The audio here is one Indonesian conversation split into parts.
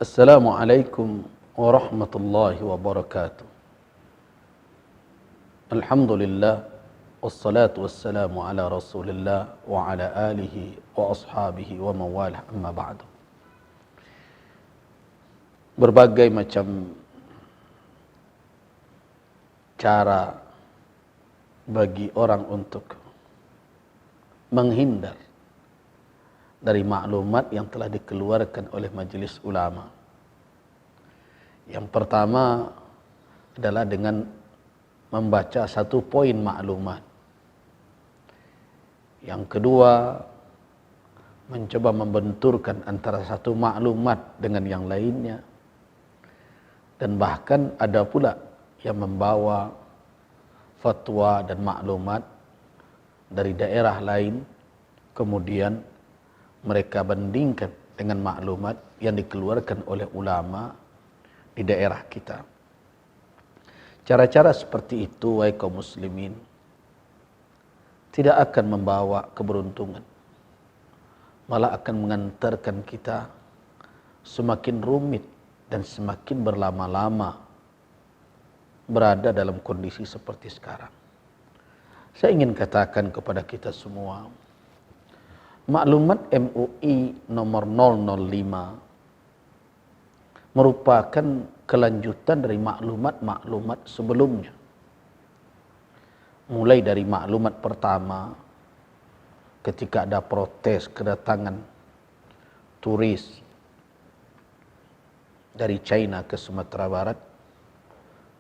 Assalamualaikum warahmatullahi wabarakatuh. Alhamdulillah, wassalatu wassalamu ala rasulillah wa ala alihi wa ashabihi wa mawalah, amma ba'du. Berbagai macam cara bagi orang untuk menghindar dari maklumat yang telah dikeluarkan oleh majelis ulama. Yang pertama adalah dengan membaca satu poin maklumat. Yang kedua, mencoba membenturkan antara satu maklumat dengan yang lainnya. Dan bahkan ada pula yang membawa fatwa dan maklumat dari daerah lain, kemudian mereka bandingkan dengan maklumat yang dikeluarkan oleh ulama di daerah kita. Cara-cara seperti itu, wahai kaum muslimin, tidak akan membawa keberuntungan, malah akan mengantarkan kita semakin rumit dan semakin berlama-lama berada dalam kondisi seperti sekarang. Saya ingin katakan kepada kita semua, maklumat MUI nomor 005 merupakan kelanjutan dari maklumat-maklumat sebelumnya. Mulai dari maklumat pertama ketika ada protes kedatangan turis dari China ke Sumatera Barat,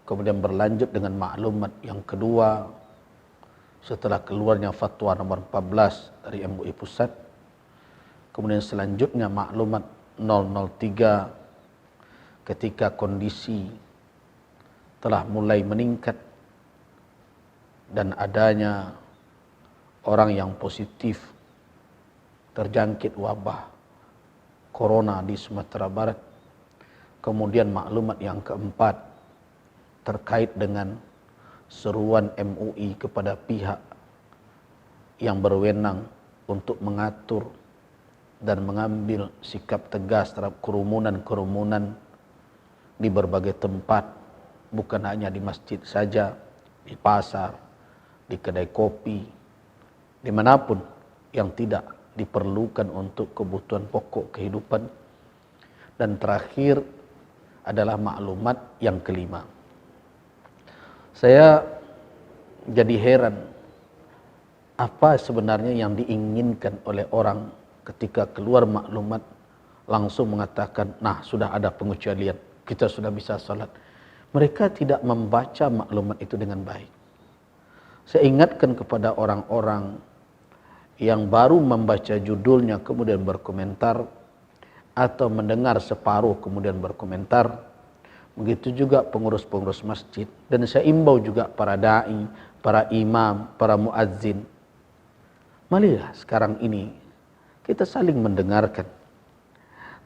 kemudian berlanjut dengan maklumat yang kedua setelah keluarnya fatwa nomor 14 dari MUI Pusat. Kemudian selanjutnya maklumat 003 ketika kondisi telah mulai meningkat dan adanya orang yang positif terjangkit wabah corona di Sumatera Barat. Kemudian maklumat yang keempat terkait dengan seruan MUI kepada pihak yang berwenang untuk mengatur dan mengambil sikap tegas terhadap kerumunan-kerumunan di berbagai tempat, bukan hanya di masjid saja, di pasar, di kedai kopi, dimanapun yang tidak diperlukan untuk kebutuhan pokok kehidupan. Dan terakhir adalah maklumat yang kelima. Saya jadi heran apa sebenarnya yang diinginkan oleh orang ketika keluar maklumat langsung mengatakan, nah sudah ada pengecualian, kita sudah bisa salat. Mereka tidak membaca maklumat itu dengan baik. Saya ingatkan kepada orang-orang yang baru membaca judulnya kemudian berkomentar, atau mendengar separuh kemudian berkomentar. Begitu juga pengurus-pengurus masjid. Dan saya imbau juga para da'i, para imam, para muazzin. Marilah sekarang ini kita saling mendengarkan.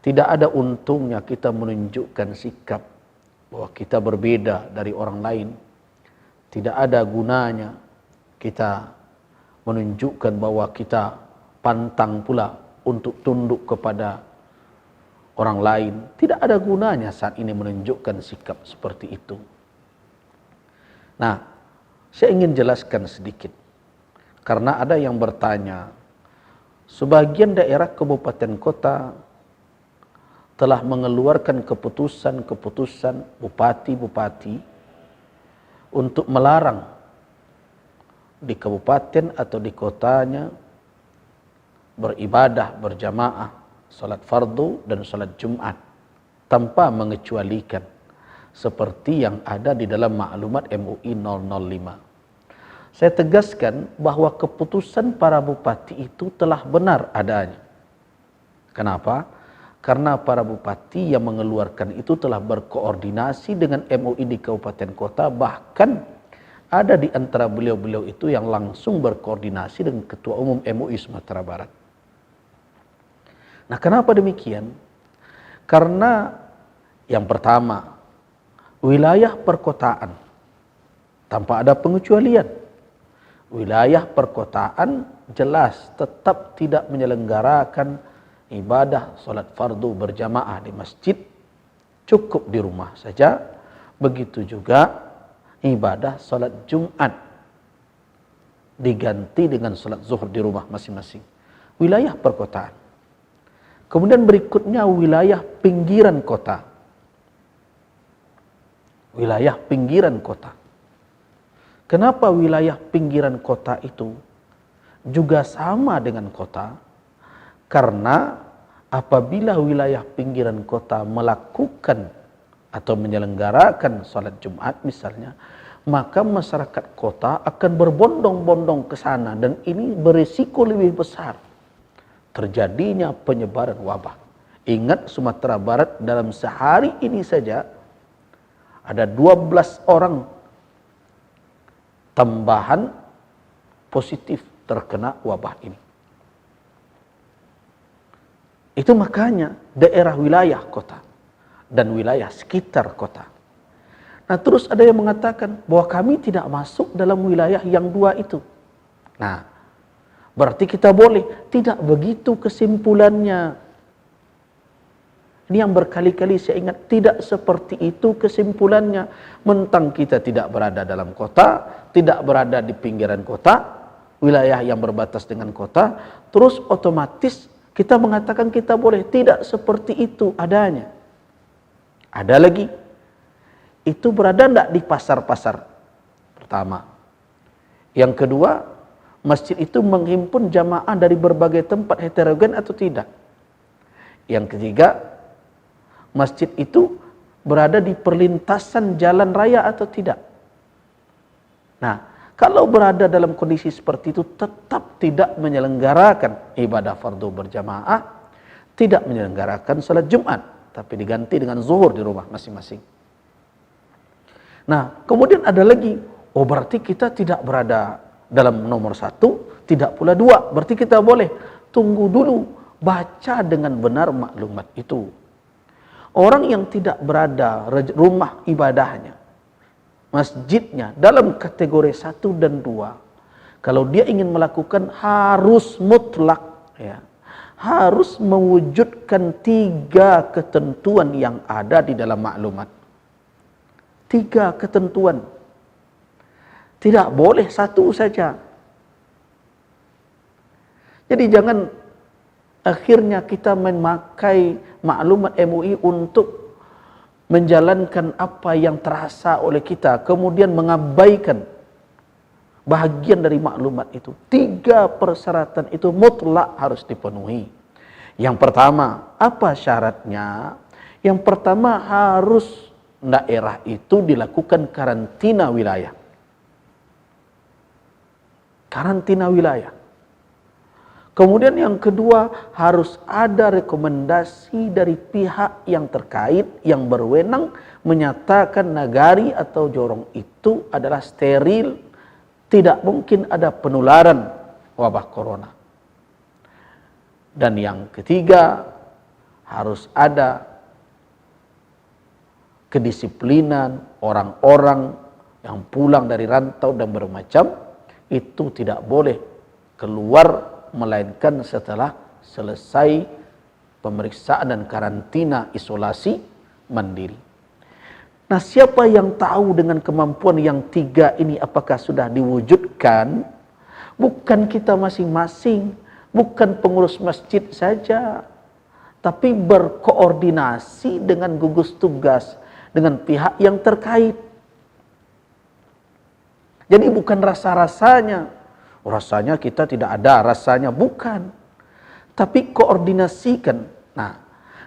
Tidak ada untungnya kita menunjukkan sikap bahwa kita berbeda dari orang lain. Tidak ada gunanya kita menunjukkan bahwa kita pantang pula untuk tunduk kepada orang lain. Tidak ada gunanya saat ini menunjukkan sikap seperti itu. Nah, saya ingin jelaskan sedikit. Karena ada yang bertanya, sebagian daerah kabupaten kota telah mengeluarkan keputusan-keputusan bupati-bupati untuk melarang di kabupaten atau di kotanya beribadah berjamaah, salat fardu dan salat Jumat tanpa mengecualikan seperti yang ada di dalam maklumat MUI 005. Saya tegaskan bahwa keputusan para bupati itu telah benar adanya. Kenapa? Karena para bupati yang mengeluarkan itu telah berkoordinasi dengan MUI di kabupaten kota, bahkan ada di antara beliau-beliau itu yang langsung berkoordinasi dengan Ketua Umum MUI Sumatera Barat. Nah, kenapa demikian? Karena yang pertama, wilayah perkotaan tanpa ada pengecualian. Wilayah perkotaan jelas tetap tidak menyelenggarakan ibadah salat fardu berjamaah di masjid cukup di rumah saja. Begitu juga ibadah salat Jumat diganti dengan salat zuhur di rumah masing-masing. Wilayah perkotaan. Kemudian berikutnya wilayah pinggiran kota. Wilayah pinggiran kota. Kenapa wilayah pinggiran kota itu juga sama dengan kota? Karena apabila wilayah pinggiran kota melakukan atau menyelenggarakan salat Jumat misalnya, maka masyarakat kota akan berbondong-bondong ke sana dan ini berisiko lebih besar terjadinya penyebaran wabah. Ingat, Sumatera Barat dalam sehari ini saja ada 12 orang tambahan positif terkena wabah ini. Itu makanya daerah wilayah kota dan wilayah sekitar kota. Nah, terus ada yang mengatakan bahwa kami tidak masuk dalam wilayah yang dua itu. Nah, berarti kita boleh. Tidak begitu kesimpulannya. Ini yang berkali-kali saya ingat, tidak seperti itu kesimpulannya. Mentang kita tidak berada dalam kota, tidak berada di pinggiran kota, wilayah yang berbatas dengan kota, terus otomatis kita mengatakan kita boleh. Tidak seperti itu adanya. Ada lagi, itu berada tidak di pasar-pasar pertama. Yang kedua, masjid itu menghimpun jamaah dari berbagai tempat heterogen atau tidak. Yang ketiga, masjid itu berada di perlintasan jalan raya atau tidak. Nah, kalau berada dalam kondisi seperti itu, tetap tidak menyelenggarakan ibadah fardu berjamaah, tidak menyelenggarakan salat Jumat, tapi diganti dengan zuhur di rumah masing-masing. Nah, kemudian ada lagi, oh berarti kita tidak berada dalam nomor satu, tidak pula dua, berarti kita boleh. Tunggu dulu, baca dengan benar maklumat itu. Orang yang tidak berada rumah ibadahnya, masjidnya dalam kategori 1 dan 2, kalau dia ingin melakukan harus mutlak, ya, harus mewujudkan 3 ketentuan yang ada di dalam maklumat. 3 ketentuan. Tidak boleh satu saja. Jadi jangan akhirnya kita memakai maklumat MUI untuk menjalankan apa yang terasa oleh kita, kemudian mengabaikan bahagian dari maklumat itu. 3 persyaratan itu mutlak harus dipenuhi. Yang pertama, apa syaratnya? Yang pertama, harus daerah itu dilakukan karantina wilayah. Karantina wilayah. Kemudian yang kedua, harus ada rekomendasi dari pihak yang terkait, yang berwenang, menyatakan nagari atau jorong itu adalah steril, tidak mungkin ada penularan wabah corona. Dan yang ketiga, harus ada kedisiplinan orang-orang yang pulang dari rantau dan bermacam, itu tidak boleh keluar melainkan setelah selesai pemeriksaan dan karantina isolasi mandiri. Nah, siapa yang tahu dengan kemampuan yang 3 ini apakah sudah diwujudkan? Bukan kita masing-masing, bukan pengurus masjid saja, tapi berkoordinasi dengan gugus tugas, dengan pihak yang terkait. Jadi bukan rasa-rasanya, rasanya kita tidak ada, rasanya bukan. Tapi koordinasikan. Nah,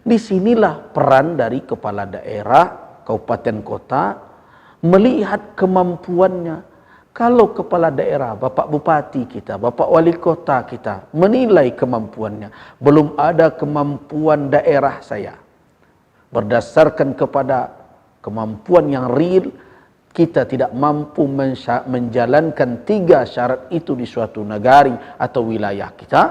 disinilah peran dari kepala daerah, kabupaten kota, melihat kemampuannya. Kalau kepala daerah, Bapak Bupati kita, Bapak Wali Kota kita, menilai kemampuannya, belum ada kemampuan daerah saya. Berdasarkan kepada kemampuan yang real, kita tidak mampu menjalankan 3 syarat itu di suatu negari atau wilayah kita,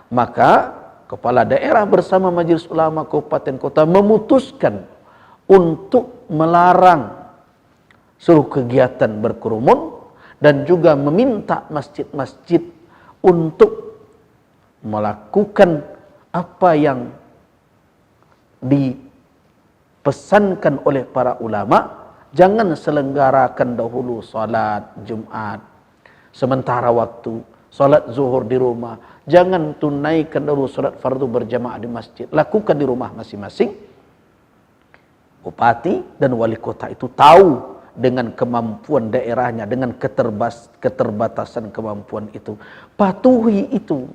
maka kepala daerah bersama Majelis Ulama Kabupaten Kota memutuskan untuk melarang seluruh kegiatan berkerumun dan juga meminta masjid-masjid untuk melakukan apa yang dipesankan oleh para ulama, jangan selenggarakan dahulu salat Jumat sementara waktu, salat zuhur di rumah. Jangan tunaikan dahulu salat fardu berjamaah di masjid. Lakukan di rumah masing-masing. Bupati dan wali kota itu tahu dengan kemampuan daerahnya, dengan keterbatasan kemampuan itu. Patuhi itu.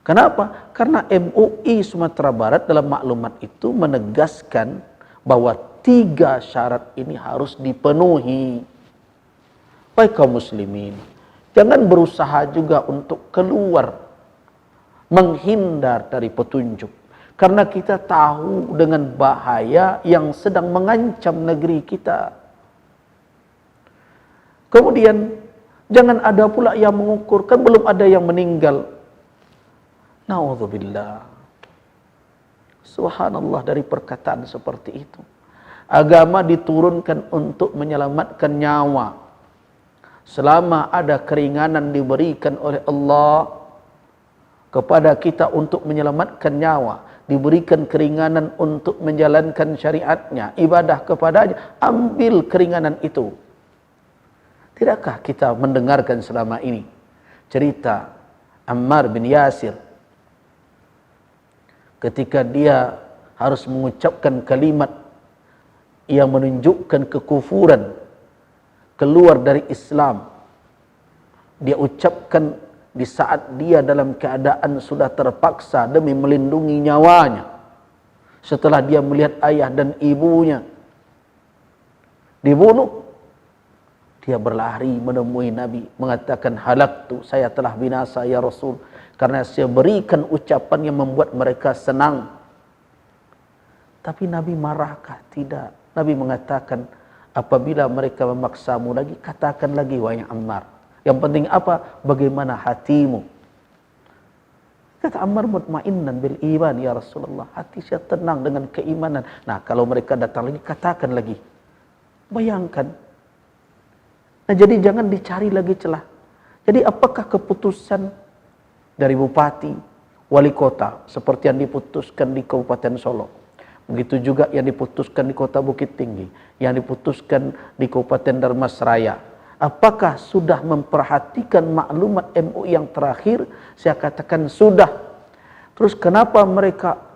Kenapa? Karena MUI Sumatera Barat dalam maklumat itu menegaskan bahwa 3 syarat ini harus dipenuhi. Baik kaum muslimin, jangan berusaha juga untuk keluar, menghindar dari petunjuk. Karena kita tahu dengan bahaya yang sedang mengancam negeri kita. Kemudian, jangan ada pula yang mengukur, kan belum ada yang meninggal. Na'udzubillah. Subhanallah dari perkataan seperti itu. Agama diturunkan untuk menyelamatkan nyawa. Selama ada keringanan diberikan oleh Allah kepada kita untuk menyelamatkan nyawa, diberikan keringanan untuk menjalankan syariatnya, ibadah kepadanya, ambil keringanan itu. Tidakkah kita mendengarkan selama ini cerita Ammar bin Yasir ketika dia harus mengucapkan kalimat yang menunjukkan kekufuran, keluar dari Islam. Dia ucapkan di saat dia dalam keadaan sudah terpaksa demi melindungi nyawanya. Setelah dia melihat ayah dan ibunya dibunuh, dia berlari menemui Nabi, mengatakan, halaktu, saya telah binasa ya Rasul, karena saya berikan ucapan yang membuat mereka senang. Tapi Nabi marahkah? Tidak. Nabi mengatakan, apabila mereka memaksamu lagi, katakan lagi, wahai Ammar. Yang penting apa? Bagaimana hatimu? Kata Ammar, mutmainnan bil iman ya Rasulullah. Hati saya tenang dengan keimanan. Nah, kalau mereka datang lagi, katakan lagi. Bayangkan. Nah, jadi jangan dicari lagi celah. Jadi apakah keputusan dari bupati, wali kota, seperti yang diputuskan di Kabupaten Solo, begitu juga yang diputuskan di Kota Bukit Tinggi, yang diputuskan di Kabupaten Dharmasraya, apakah sudah memperhatikan maklumat MUI yang terakhir? Saya katakan sudah. Terus kenapa mereka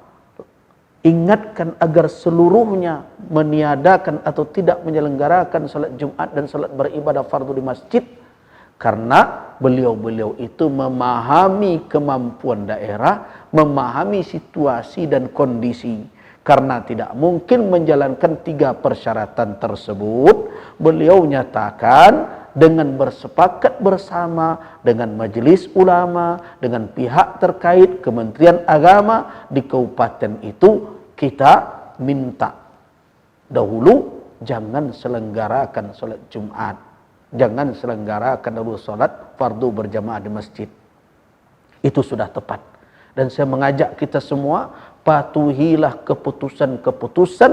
ingatkan agar seluruhnya meniadakan atau tidak menyelenggarakan salat Jumat dan salat beribadah fardu di masjid? Karena beliau-beliau itu memahami kemampuan daerah, memahami situasi dan kondisi. Karena tidak mungkin menjalankan 3 persyaratan tersebut, beliau nyatakan dengan bersepakat bersama dengan majelis ulama, dengan pihak terkait, Kementerian Agama di kabupaten itu, kita minta dahulu jangan selenggarakan salat Jumat, jangan selenggarakan dahulu salat fardu berjamaah di masjid. Itu sudah tepat. Dan saya mengajak kita semua, patuhilah keputusan-keputusan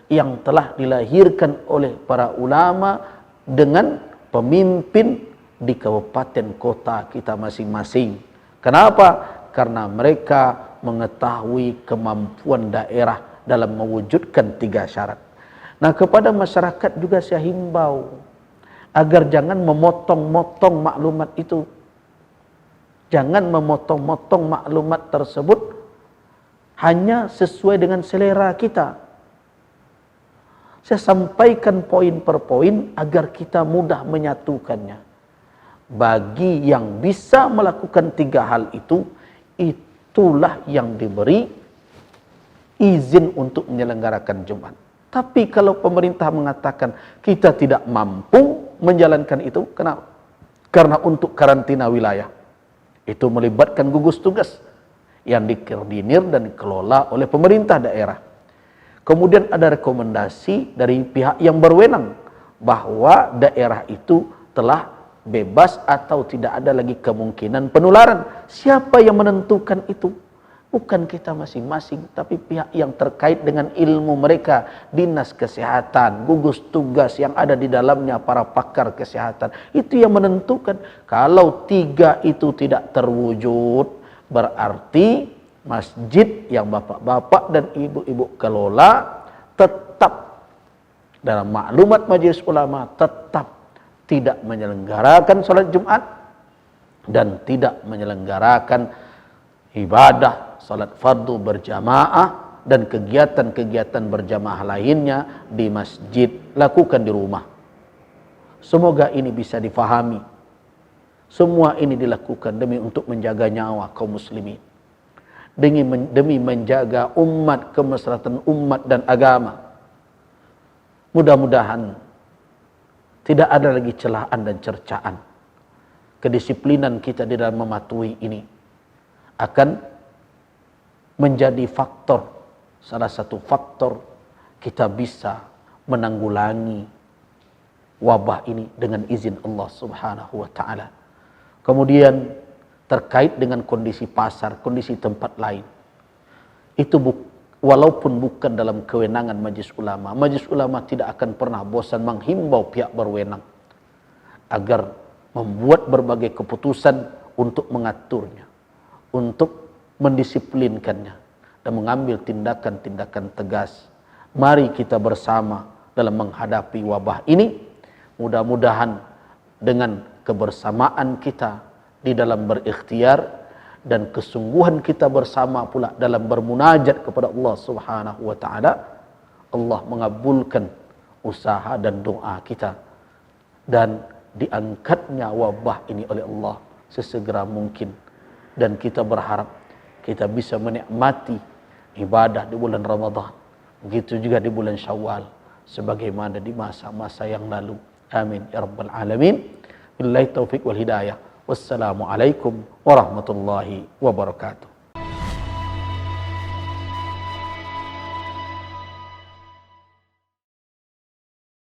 yang telah dilahirkan oleh para ulama dengan pemimpin di kabupaten kota kita masing-masing. Kenapa? Karena mereka mengetahui kemampuan daerah dalam mewujudkan 3 syarat. Nah, kepada masyarakat juga saya himbau agar jangan memotong-motong maklumat itu. Jangan memotong-motong maklumat tersebut hanya sesuai dengan selera kita. Saya sampaikan poin per poin agar kita mudah menyatukannya. Bagi yang bisa melakukan 3 hal itu, itulah yang diberi izin untuk menyelenggarakan Jumat. Tapi kalau pemerintah mengatakan kita tidak mampu menjalankan itu, kenapa? Karena untuk karantina wilayah. Itu melibatkan gugus tugas yang dikoordinir dan dikelola oleh pemerintah daerah. Kemudian ada rekomendasi dari pihak yang berwenang bahwa daerah itu telah bebas atau tidak ada lagi kemungkinan penularan. Siapa yang menentukan itu? Bukan kita masing-masing, tapi pihak yang terkait dengan ilmu mereka, dinas kesehatan, gugus tugas yang ada di dalamnya, para pakar kesehatan. Itu yang menentukan. Kalau 3 itu tidak terwujud, berarti masjid yang bapak-bapak dan ibu-ibu kelola tetap dalam maklumat majelis ulama tetap tidak menyelenggarakan salat Jumat dan tidak menyelenggarakan ibadah salat fardu berjamaah dan kegiatan-kegiatan berjamaah lainnya di masjid, lakukan di rumah. Semoga ini bisa difahami. Semua ini dilakukan demi untuk menjaga nyawa kaum muslimin, demi menjaga umat, kemaslahatan umat dan agama. Mudah-mudahan tidak ada lagi celaan dan cercaan. Kedisiplinan kita di dalam mematuhi ini akan menjadi faktor, salah satu faktor kita bisa menanggulangi wabah ini dengan izin Allah Subhanahu wa taala. Kemudian terkait dengan kondisi pasar, kondisi tempat lain. Itu walaupun bukan dalam kewenangan majelis ulama tidak akan pernah bosan menghimbau pihak berwenang agar membuat berbagai keputusan untuk mengaturnya, untuk mendisiplinkannya dan mengambil tindakan-tindakan tegas. Mari kita bersama dalam menghadapi wabah ini. Mudah-mudahan dengan kebersamaan kita di dalam berikhtiar dan kesungguhan kita bersama pula dalam bermunajat kepada Allah Subhanahu wa taala, Allah mengabulkan usaha dan doa kita dan diangkatnya wabah ini oleh Allah sesegera mungkin, dan kita berharap kita bisa menikmati ibadah di bulan Ramadan, begitu juga di bulan Syawal sebagaimana di masa-masa yang lalu. Amin ya rabbal alamin. Billahi taufiq wal hidayah. Wassalamualaikum warahmatullahi wabarakatuh.